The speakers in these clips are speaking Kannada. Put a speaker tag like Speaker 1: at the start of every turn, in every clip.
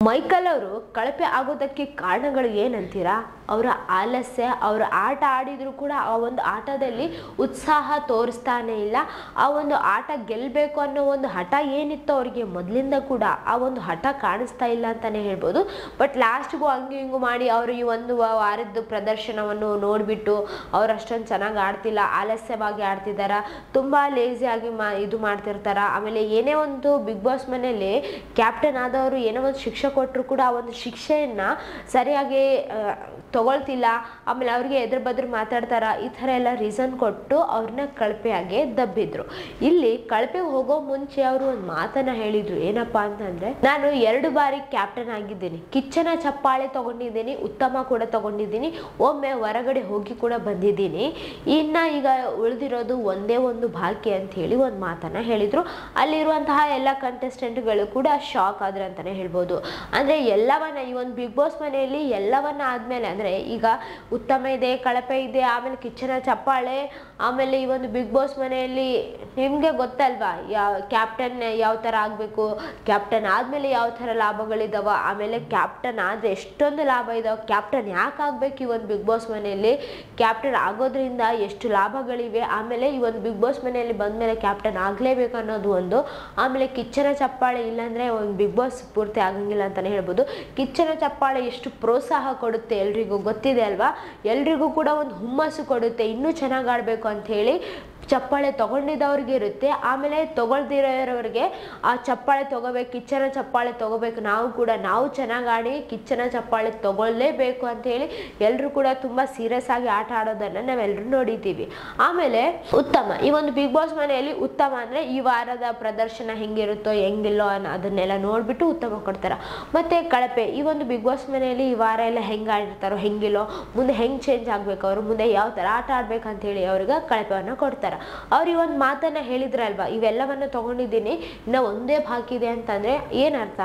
Speaker 1: ಮೈಕಲ್ ಅವರು ಕಳಪೆ ಆಗೋದಕ್ಕೆ ಕಾರಣಗಳು ಏನಂತೀರಾ? ಅವರ ಆಲಸ್ಯ, ಅವರ ಆಟ ಆಡಿದ್ರು ಕೂಡ ಆ ಒಂದು ಆಟದಲ್ಲಿ ಉತ್ಸಾಹ ತೋರಿಸ್ತಾನೆ ಇಲ್ಲ. ಆ ಒಂದು ಆಟ ಗೆಲ್ಲಬೇಕು ಅನ್ನೋ ಒಂದು ಹಠ ಏನಿತ್ತು ಅವರಿಗೆ ಮೊದಲಿಂದ ಕೂಡ ಆ ಒಂದು ಹಠ ಕಾಣಿಸ್ತಾ ಇಲ್ಲ ಅಂತಾನೆ ಹೇಳ್ಬೋದು. ಬಟ್ ಲಾಸ್ಟ್ಗೂ ಹಂಗು ಹಿಂಗು ಮಾಡಿ ಅವರು ಈ ಒಂದು ವಾರದ್ದು ಪ್ರದರ್ಶನವನ್ನು ನೋಡಿಬಿಟ್ಟು ಅವ್ರು ಅಷ್ಟೊಂದು ಚೆನ್ನಾಗಿ ಆಡ್ತಿಲ್ಲ, ಆಲಸ್ಯವಾಗಿ ಆಡ್ತಿದ್ದಾರ, ತುಂಬ ಲೇಸಿಯಾಗಿ ಇದು ಮಾಡ್ತಿರ್ತಾರ. ಆಮೇಲೆ ಏನೇ ಒಂದು ಬಿಗ್ ಬಾಸ್ ಮನೆಯಲ್ಲಿ ಕ್ಯಾಪ್ಟನ್ ಆದವರು ಏನೋ ಒಂದು ಶಿಕ್ಷೆ ಕೊಟ್ಟರು ಕೂಡ ಆ ಒಂದು ಶಿಕ್ಷೆಯನ್ನು ಸರಿಯಾಗಿ ತಗೊಳ್ತಿಲ್ಲ. ಆಮೇಲೆ ಅವ್ರಿಗೆ ಎದುರು ಬದ್ರು ಮಾತಾಡ್ತಾರ. ಈ ಥರ ಎಲ್ಲ ರೀಸನ್ ಕೊಟ್ಟು ಅವ್ರನ್ನ ಕಳಪೆಯಾಗಿ ದಬ್ಬಿದ್ರು. ಇಲ್ಲಿ ಕಳಪೆಗೆ ಹೋಗೋ ಮುಂಚೆ ಅವರು ಒಂದು ಮಾತನ್ನ ಹೇಳಿದ್ರು. ಏನಪ್ಪಾ ಅಂತಂದ್ರೆ, ನಾನು 2 ಬಾರಿ ಕ್ಯಾಪ್ಟನ್ ಆಗಿದ್ದೀನಿ, ಕಿಚ್ಚನ ಚಪ್ಪಾಳೆ ತಗೊಂಡಿದ್ದೀನಿ, ಉತ್ತಮ ಕೂಡ ತಗೊಂಡಿದ್ದೀನಿ, ಒಮ್ಮೆ ಹೊರಗಡೆ ಹೋಗಿ ಕೂಡ ಬಂದಿದ್ದೀನಿ, ಇನ್ನ ಈಗ ಉಳಿದಿರೋದು ಒಂದೇ ಒಂದು ಬಾಕಿ ಅಂತ ಹೇಳಿ ಒಂದು ಮಾತನ್ನ ಹೇಳಿದ್ರು. ಅಲ್ಲಿರುವಂತಹ ಎಲ್ಲ ಕಂಟೆಸ್ಟೆಂಟ್ಗಳು ಕೂಡ ಶಾಕ್ ಆದ್ರು ಅಂತಾನೆ ಹೇಳ್ಬೋದು. ಅಂದ್ರೆ ಎಲ್ಲವನ್ನ ಈ ಒಂದು ಬಿಗ್ ಬಾಸ್ ಮನೆಯಲ್ಲಿ ಎಲ್ಲವನ್ನ ಆದ್ಮೇಲೆ ಅಂದ್ರೆ ಈಗ ಉತ್ತಮ ಇದೆ, ಕಳಪೆ ಇದೆ, ಆಮೇಲೆ ಕಿಚ್ಚನ ಚಪ್ಪಾಳೆ, ಆಮೇಲೆ ಈ ಒಂದು ಬಿಗ್ ಬಾಸ್ ಮನೆಯಲ್ಲಿ ನಿಮ್ಗೆ ಗೊತ್ತಲ್ವಾ ಕ್ಯಾಪ್ಟನ್ ಯಾವ ತರ ಆಗ್ಬೇಕು, ಕ್ಯಾಪ್ಟನ್ ಆದ್ಮೇಲೆ ಯಾವ ತರ ಲಾಭಗಳಿದಾವ, ಆಮೇಲೆ ಕ್ಯಾಪ್ಟನ್ ಆದ್ರೆ ಎಷ್ಟೊಂದು ಲಾಭ ಇದಾವ, ಕ್ಯಾಪ್ಟನ್ ಯಾಕೆ ಆಗ್ಬೇಕು ಈ ಒಂದು ಬಿಗ್ ಬಾಸ್ ಮನೆಯಲ್ಲಿ, ಕ್ಯಾಪ್ಟನ್ ಆಗೋದ್ರಿಂದ ಎಷ್ಟು ಲಾಭಗಳಿವೆ, ಆಮೇಲೆ ಈ ಒಂದು ಬಿಗ್ ಬಾಸ್ ಮನೆಯಲ್ಲಿ ಬಂದ್ಮೇಲೆ ಕ್ಯಾಪ್ಟನ್ ಆಗ್ಲೇಬೇಕು ಅನ್ನೋದು ಒಂದು, ಆಮೇಲೆ ಕಿಚ್ಚನ ಚಪ್ಪಾಳೆ ಇಲ್ಲಾಂದ್ರೆ ಒಂದು ಬಿಗ್ ಬಾಸ್ ಪೂರ್ತಿ ಆಗಂಗಿಲ್ಲ ಅಂತಾನೆ ಹೇಳ್ಬೋದು. ಕಿಚ್ಚನ ಚಪ್ಪಾಳೆ ಎಷ್ಟು ಪ್ರೋತ್ಸಾಹ ಕೊಡುತ್ತೆ ಎಲ್ರಿಗೂ ಗೊತ್ತಿದೆ ಅಲ್ವಾ, ಎಲ್ರಿಗೂ ಕೂಡ ಒಂದು ಹುಮ್ಮಸ್ಸು ಕೊಡುತ್ತೆ, ಇನ್ನೂ ಚೆನ್ನಾಗಿ ಆಡ್ಬೇಕು ಅಂತ ಹೇಳಿ. ಚಪ್ಪಾಳೆ ತಗೊಂಡಿದ್ದವ್ರಿಗೆ ಇರುತ್ತೆ, ಆಮೇಲೆ ತಗೊಳ್ದಿರೋರಿಗೆ ಆ ಚಪ್ಪಾಳೆ ತಗೋಬೇಕು, ಕಿಚ್ಚನ ಚಪ್ಪಾಳೆ ತಗೋಬೇಕು, ನಾವು ಚೆನ್ನಾಗಿ ಆಡಿ ಕಿಚ್ಚನ ಚಪ್ಪಾಳೆ ತಗೊಳ್ಳೇಬೇಕು ಅಂತ ಹೇಳಿ ಎಲ್ಲರೂ ಕೂಡ ತುಂಬಾ ಸೀರಿಯಸ್ ಆಗಿ ಆಟ ಆಡೋದನ್ನ ನಾವೆಲ್ಲರೂ ನೋಡಿದ್ದೀವಿ. ಆಮೇಲೆ ಉತ್ತಮ, ಈ ಒಂದು ಬಿಗ್ ಬಾಸ್ ಮನೆಯಲ್ಲಿ ಉತ್ತಮ ಅಂದ್ರೆ ಈ ವಾರದ ಪ್ರದರ್ಶನ ಹೆಂಗಿರುತ್ತೋ ಹೆಂಗಿಲ್ಲೋ ಅದನ್ನೆಲ್ಲ ನೋಡ್ಬಿಟ್ಟು ಉತ್ತಮ ಕೊಡ್ತಾರ. ಮತ್ತೆ ಕಳಪೆ, ಈ ಒಂದು ಬಿಗ್ ಬಾಸ್ ಮನೆಯಲ್ಲಿ ಈ ವಾರ ಎಲ್ಲ ಹೆಂಗ್ ಆಡಿರ್ತಾರೋ ಹೆಂಗಿಲ್ಲೋ, ಮುಂದೆ ಹೆಂಗ್ ಚೇಂಜ್ ಆಗ್ಬೇಕು, ಅವರು ಮುಂದೆ ಯಾವ ತರ ಆಟ ಆಡ್ಬೇಕಂತ ಹೇಳಿ ಅವ್ರಿಗೆ ಕಳಪೆಯನ್ನ ಕೊಡ್ತಾರ. ಅವ್ರು ಈ ಒಂದು ಮಾತನ್ನ ಹೇಳಿದ್ರಲ್ವಾ, ಇವೆಲ್ಲವನ್ನ ತಗೊಂಡಿದ್ದೀನಿ, ಇನ್ನ ಒಂದೇ ಬಾಕಿ ಇದೆ ಅಂತಂದ್ರೆ ಏನರ್ಥ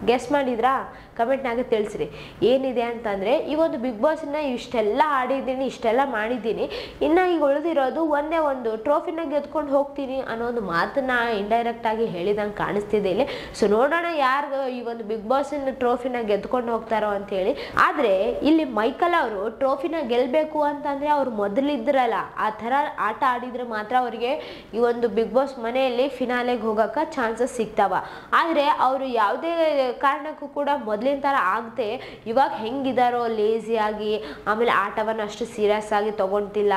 Speaker 1: ಗೆಸ್ ಮಾಡಿದ್ರಾ? ಕಮೆಂಟ್ನಾಗ ತಿಳಿಸ್ರಿ ಏನಿದೆ ಅಂತಂದರೆ, ಈ ಒಂದು ಬಿಗ್ ಬಾಸ್ನ ಇಷ್ಟೆಲ್ಲ ಆಡಿದ್ದೀನಿ, ಇಷ್ಟೆಲ್ಲ ಮಾಡಿದ್ದೀನಿ, ಇನ್ನು ಈಗ ಉಳಿದಿರೋದು ಒಂದೇ ಒಂದು ಟ್ರೋಫಿನ ಗೆದ್ಕೊಂಡು ಹೋಗ್ತೀನಿ ಅನ್ನೋ ಒಂದು ಮಾತನ್ನ ಇಂಡೈರೆಕ್ಟ್ ಆಗಿ ಹೇಳಿದಂಗೆ ಕಾಣಿಸ್ತಿದೆ ಇಲ್ಲಿ. ಸೊ ನೋಡೋಣ ಯಾರು ಈ ಒಂದು ಬಿಗ್ ಬಾಸಿನ ಟ್ರೋಫಿನ ಗೆದ್ಕೊಂಡು ಹೋಗ್ತಾರೋ ಅಂತೇಳಿ. ಆದರೆ ಇಲ್ಲಿ ಮೈಕಲ್ ಅವರು ಟ್ರೋಫಿನ ಗೆಲ್ಲಬೇಕು ಅಂತಂದರೆ ಅವ್ರು ಮೊದಲಿದ್ರಲ್ಲ ಆ ಥರ ಆಟ ಆಡಿದ್ರೆ ಮಾತ್ರ ಅವರಿಗೆ ಈ ಒಂದು ಬಿಗ್ ಬಾಸ್ ಮನೆಯಲ್ಲಿ ಫಿನಾಲೆಗೆ ಹೋಗೋಕೆ ಚಾನ್ಸಸ್ ಸಿಗ್ತಾವ. ಆದರೆ ಅವರು ಯಾವುದೇ ಕಾರಣಕ್ಕೂ ಕೂಡ ಮೊದಲಿನ ಥರ ಆಗದೆ ಇವಾಗ ಹೆಂಗಿದಾರೋ ಲೇಸಿಯಾಗಿ, ಆಮೇಲೆ ಆಟವನ್ನು ಅಷ್ಟು ಸೀರಿಯಸ್ ಆಗಿ ತಗೊಳ್ತಿಲ್ಲ,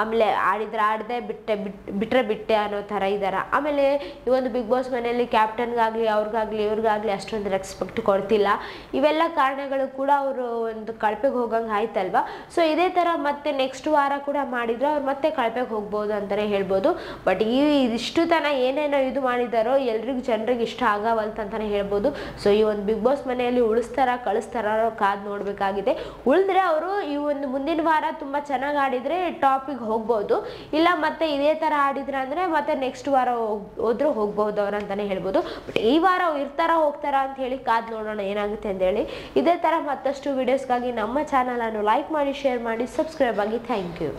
Speaker 1: ಆಮೇಲೆ ಆಡಿದ್ರೆ ಆಡದೆ ಬಿಟ್ಟರೆ ಅನ್ನೋ ಥರ ಇದ್ದಾರೆ. ಆಮೇಲೆ ಈ ಒಂದು ಬಿಗ್ ಬಾಸ್ ಮನೆಯಲ್ಲಿ ಕ್ಯಾಪ್ಟನ್ಗಾಗಲಿ ಇವ್ರಿಗಾಗಲಿ ಅಷ್ಟೊಂದು ರೆಸ್ಪೆಕ್ಟ್ ಕೊಡ್ತಿಲ್ಲ. ಇವೆಲ್ಲ ಕಾರಣಗಳು ಕೂಡ ಅವರು ಒಂದು ಕಳಪೆಗೆ ಹೋಗಂಗೆ ಆಯ್ತಲ್ವಾ. ಸೊ ಇದೇ ಥರ ಮತ್ತೆ ನೆಕ್ಸ್ಟ್ ವಾರ ಕೂಡ ಮಾಡಿದ್ರೆ ಅವ್ರು ಮತ್ತೆ ಕಳಪೆಗೆ ಹೋಗ್ಬೋದು ಅಂತಲೇ ಹೇಳ್ಬೋದು. ಬಟ್ ಇಷ್ಟು ತನ ಏನೇನೋ ಇದು ಮಾಡಿದಾರೋ ಎಲ್ರಿಗೂ ಜನರಿಗೆ ಇಷ್ಟ ಆಗವಲ್ತಂತಾನೆ ಹೇಳ್ಬೋದು. ಸೊ ಈ ಒಂದು ಬಿಗ್ ಬಾಸ್ ಮನೆಯಲ್ಲಿ ಕಳಿಸ್ತಾರ ಕಾದ್ ನೋಡ್ಬೇಕಾಗಿದೆ. ಉಳಿದ್ರೆ ಅವರು ಈ ಒಂದು ಮುಂದಿನ ವಾರ ತುಂಬಾ ಚೆನ್ನಾಗಿ ಆಡಿದ್ರೆ ಟಾಪಿಗೆ ಹೋಗ್ಬೋದು, ಇಲ್ಲ ಮತ್ತೆ ಇದೇ ತರ ಆಡಿದ್ರೆ ಅಂದ್ರೆ ಮತ್ತೆ ನೆಕ್ಸ್ಟ್ ವಾರ ಹೋದ್ರೂ ಹೋಗ್ಬಹುದು ಅವ್ರು ಅಂತಾನೆ ಹೇಳ್ಬೋದು. ಬಟ್ ಈ ವಾರ ಇರ್ತಾರ ಹೋಗ್ತಾರ ಅಂತ ಹೇಳಿ ಕಾದ್ ನೋಡೋಣ ಏನಾಗುತ್ತೆ ಅಂತ ಹೇಳಿ. ಇದೇ ತರ ಮತ್ತಷ್ಟು ವಿಡಿಯೋಸ್ಗಾಗಿ ನಮ್ಮ ಚಾನಲ್ ಅನ್ನು ಲೈಕ್ ಮಾಡಿ, ಶೇರ್ ಮಾಡಿ, ಸಬ್ಸ್ಕ್ರೈಬ್ ಆಗಿ. Thank you.